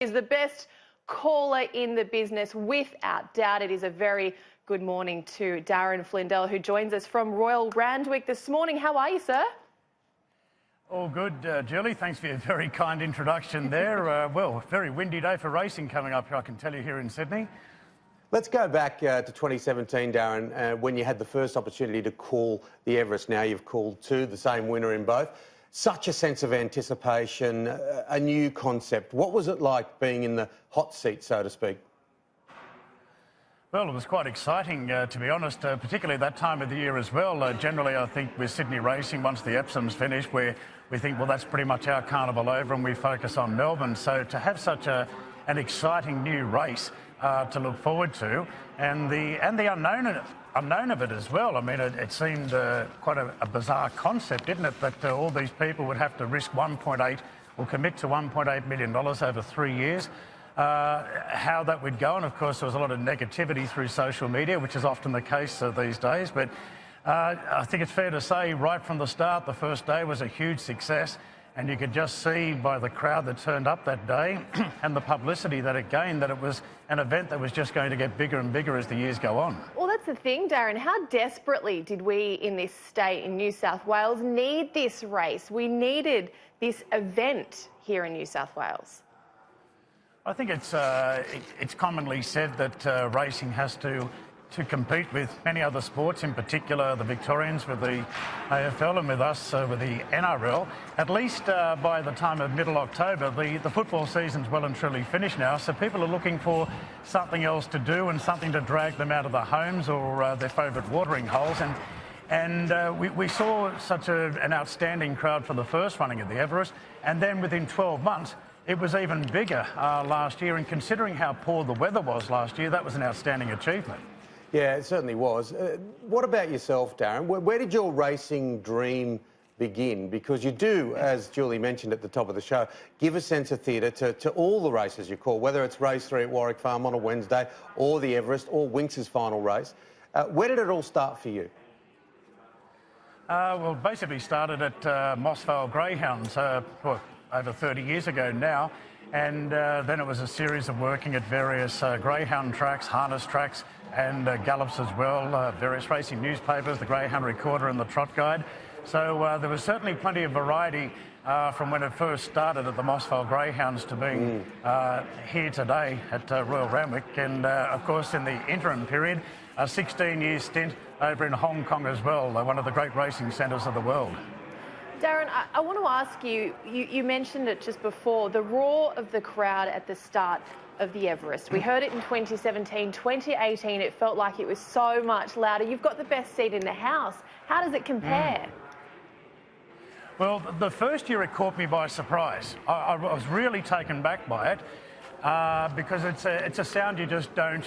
Is the best caller in the business. Without doubt, it is a very good morning to Darren Flindell, who joins us from Royal Randwick this morning. How are you, sir? All good, Julie. Thanks for your very kind introduction there. Well, very windy day for racing coming up, I can tell you, here in Sydney. Let's go back to 2017, Darren, when you had the first opportunity to call the Everest. Now you've called two, the same winner in both. Such a sense of anticipation, a new concept. What was it like being in the hot seat, so to speak? Well, it was quite exciting, to be honest, particularly that time of the year as well. Generally, I think with Sydney racing, once the Epsom's finished, we think, well, that's pretty much our carnival over and we focus on Melbourne. So to have such an exciting new race to look forward to, and the unknown of it as well. I mean, it seemed quite a bizarre concept, didn't it, that all these people would have to risk 1.8 or commit to $1.8 million over 3 years. How that would go, and of course there was a lot of negativity through social media, which is often the case these days, but I think it's fair to say right from the start the first day was a huge success, and you could just see by the crowd that turned up that day and the publicity that it gained that it was an event that was just going to get bigger and bigger as the years go on. Well, that's the thing, Darren. How desperately did we in this state, in New South Wales, need this race? We needed this event here in New South Wales. I think it's commonly said that racing has to compete with many other sports, in particular the Victorians with the AFL and with us with the NRL. At least by the time of middle October, the football season's well and truly finished now, so people are looking for something else to do and something to drag them out of their homes or their favourite watering holes. And we saw such an outstanding crowd for the first running of the Everest, and then within 12 months, it was even bigger last year, and considering how poor the weather was last year, that was an outstanding achievement. Yeah, it certainly was. What about yourself, Darren? Where did your racing dream begin? Because you do, as Julie mentioned at the top of the show, give a sense of theatre to all the races you call, whether it's race 3 at Warwick Farm on a Wednesday, or the Everest, or Winx's final race. Where did it all start for you? Well, basically started at Mossvale Greyhounds over 30 years ago now, and then it was a series of working at various greyhound tracks, harness tracks, and gallops as well, various racing newspapers, the Greyhound Recorder and the Trot Guide. So there was certainly plenty of variety from when it first started at the Mossvale Greyhounds to being here today at Royal Randwick, and of course in the interim period, a 16-year stint over in Hong Kong as well, one of the great racing centres of the world. Darren, I want to ask you, you mentioned it just before, the roar of the crowd at the start of the Everest. We heard it in 2017, 2018, it felt like it was so much louder. You've got the best seat in the house. How does it compare? Well, the first year it caught me by surprise. I was really taken back by it because it's a sound you just don't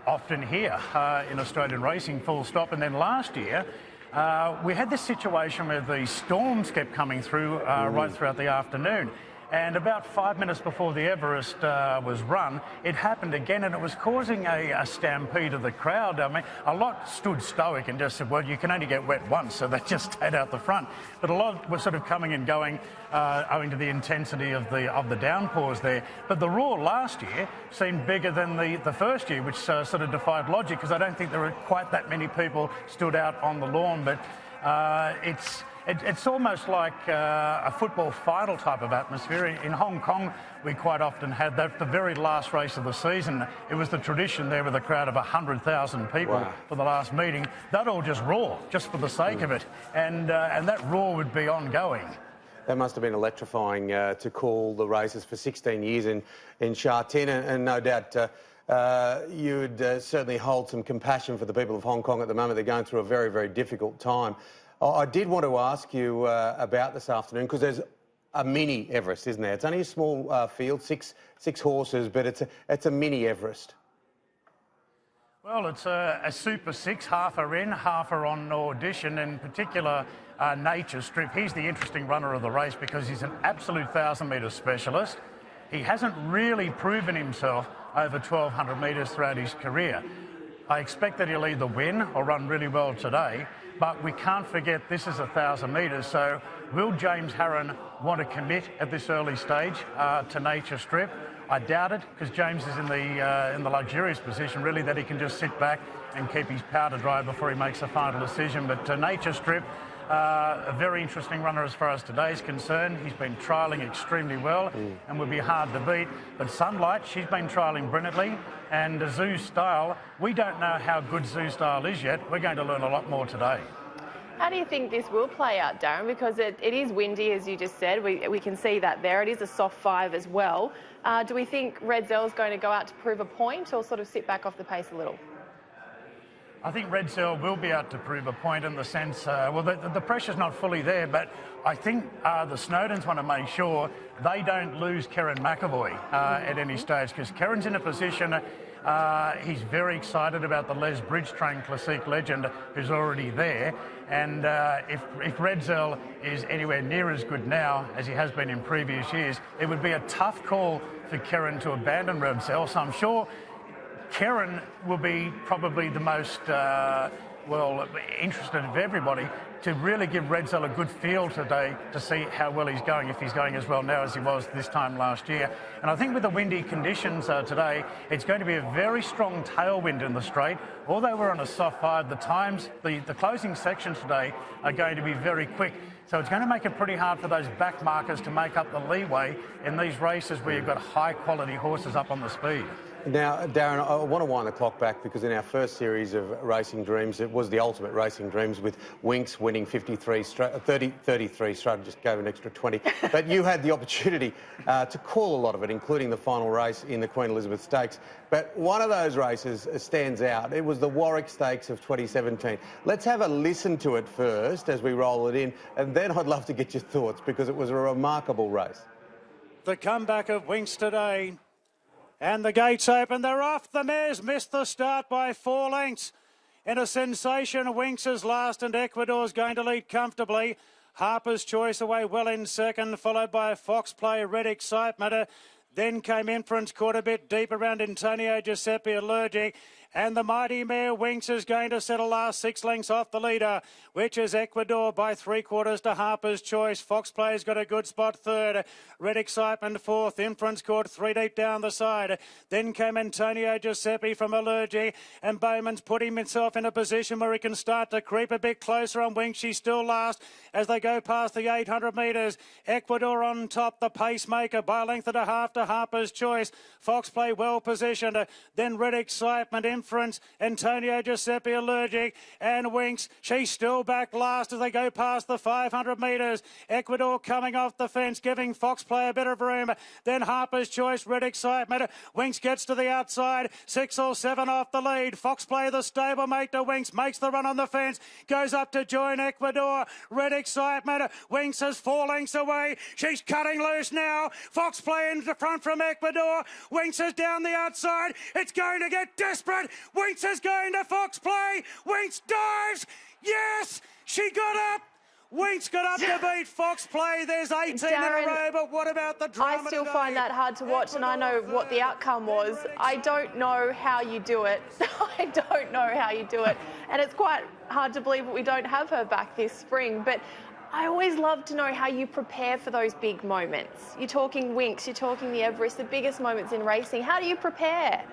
often hear in Australian racing, full stop. And then last year, we had this situation where the storms kept coming through right throughout the afternoon. And about 5 minutes before the Everest was run, it happened again, and it was causing a stampede of the crowd. I mean, a lot stood stoic and just said, well, you can only get wet once, so they just stayed out the front. But a lot were sort of coming and going owing to the intensity of the downpours there. But the roar last year seemed bigger than the first year, which sort of defied logic, because I don't think there were quite that many people stood out on the lawn. But it's almost like a football final type of atmosphere. In Hong Kong, we quite often had that, the very last race of the season. It was the tradition there with a crowd of 100,000 people for the last meeting. They'd all just roar, just for the sake of it. And that roar would be ongoing. That must have been electrifying to call the races for 16 years in Sha Tin, and no doubt you'd certainly hold some compassion for the people of Hong Kong at the moment. They're going through a very, very difficult time. I did want to ask you about this afternoon, because there's a mini Everest, isn't there? It's only a small field, six horses, but it's a mini Everest. Well, it's a Super 6, half are in, half are on audition, in particular Nature Strip. He's the interesting runner of the race because he's an absolute 1,000-metre specialist. He hasn't really proven himself over 1,200 metres throughout his career. I expect that he'll either win or run really well today, but we can't forget this is 1,000 metres, so will James Harron want to commit at this early stage to Nature Strip, I doubt it, because James is in the luxurious position, really, that he can just sit back and keep his powder dry before he makes a final decision. But Nature Strip, a very interesting runner as far as today's concerned. He's been trialling extremely well and would be hard to beat. But Sunlight, she's been trialling brilliantly. And Zoo Style, we don't know how good Zoo Style is yet. We're going to learn a lot more today. How do you think this will play out, Darren? Because it is windy, as you just said. We can see that there. It is a soft 5 as well. Do we think Red Zell's going to go out to prove a point or sort of sit back off the pace a little? I think Red Zell will be out to prove a point in the sense, well, the pressure's not fully there, but I think the Snowdens want to make sure they don't lose Kerrin McAvoy at any stage, because Kerrin's in a position, he's very excited about the Les Bridge Train Classique legend who's already there, and if Red Zell is anywhere near as good now as he has been in previous years, it would be a tough call for Kerrin to abandon Red Zell, so I'm sure Kerrin will be probably the most, interested of everybody to really give Red Zell a good feel today to see how well he's going, if he's going as well now as he was this time last year. And I think with the windy conditions today, it's going to be a very strong tailwind in the straight. Although we're on a soft 5, the closing sections today are going to be very quick. So it's going to make it pretty hard for those back markers to make up the leeway in these races where you've got high-quality horses up on the speed. Now, Darren, I want to wind the clock back because in our first series of Racing Dreams, it was the ultimate Racing Dreams with Winx winning 33 straight, just gave an extra 20. But you had the opportunity to call a lot of it, including the final race in the Queen Elizabeth Stakes. But one of those races stands out. It was the Warwick Stakes of 2017. Let's have a listen to it first as we roll it in, and then I'd love to get your thoughts because it was a remarkable race. The comeback of Winx today. And the gates open. They're off. The mares missed the start by 4 lengths. In a sensation, Winx is last and Ecuador's going to lead comfortably. Harper's Choice away well in second, followed by Fox Play, Red Excitement. Then came Inference, caught a bit deep around Antonio Giuseppe Allergic. And the mighty mare Winx is going to settle last 6 lengths off the leader, which is Ecuador by 3/4 to Harper's Choice. Fox Play's got a good spot third. Red Excitement fourth. Inference caught 3 deep down the side. Then came Antonio Giuseppe from Allergy. And Bowman's put himself in a position where he can start to creep a bit closer on Winx. She's still last as they go past the 800 metres. Ecuador on top, the pacemaker by a length and a half to Harper's Choice. Fox Play well positioned. Then Red Excitement, Inference, Antonio Giuseppe Allergic, and Winx. She's still back last as they go past the 500 metres. Ecuador coming off the fence, giving Fox Play a bit of room. Then Harper's Choice, Red Excitement. Winx gets to the outside, 6 or 7 off the lead. Fox Play, the stablemate to Winx, makes the run on the fence, goes up to join Ecuador. Red Excitement, Winx is 4 lengths away. She's cutting loose now. Fox Play in the front from Ecuador. Winx is down the outside. It's going to get desperate. Winx is going to Fox Play. Winx dives. Yes, she got up. Winx got up to beat Fox Play. There's 18 Darren, in a row, but what about the drama I still today? find that hard to watch, and I know what the outcome was. I don't know how you do it. I don't know how you do it. And it's quite hard to believe that we don't have her back this spring. But I always love to know how you prepare for those big moments. You're talking Winx, you're talking the Everest, the biggest moments in racing. How do you prepare?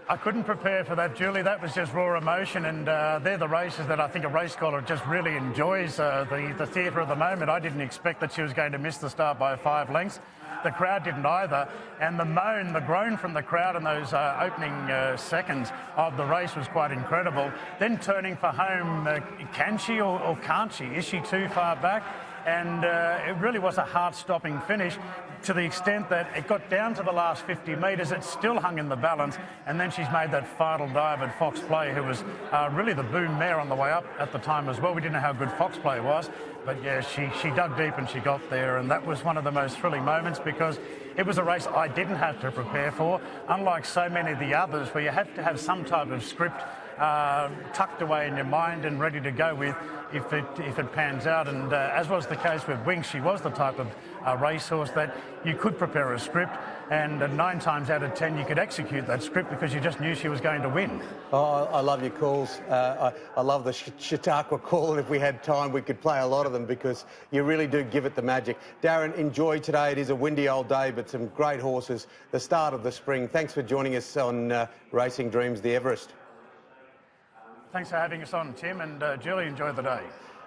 I couldn't prepare for that, Julie. That was just raw emotion, and they're the races that I think a race caller just really enjoys, the theatre of the moment. I didn't expect that she was going to miss the start by 5 lengths. The crowd didn't either, and the groan from the crowd in those opening seconds of the race was quite incredible. Then turning for home, can she or can't she? Is she too far back? And it really was a heart-stopping finish to the extent that it got down to the last 50 metres. It still hung in the balance, and then she's made that final dive at Fox Play, who was really the boom mare on the way up at the time as well. We didn't know how good Fox Play was, but yeah, she dug deep and she got there, and that was one of the most thrilling moments because it was a race I didn't have to prepare for, unlike so many of the others where you have to have some type of script tucked away in your mind and ready to go with if it pans out. And as was the case with Winx, she was the type of racehorse that you could prepare a script and 9 times out of 10 you could execute that script because you just knew she was going to win. Oh, I love your calls. I love the Chautauqua call, and if we had time we could play a lot of them because you really do give it the magic. Darren, enjoy today. It is a windy old day, but some great horses, the start of the spring. Thanks for joining us on Racing Dreams, the Everest. Thanks for having us on, Tim, and Julie, enjoy the day.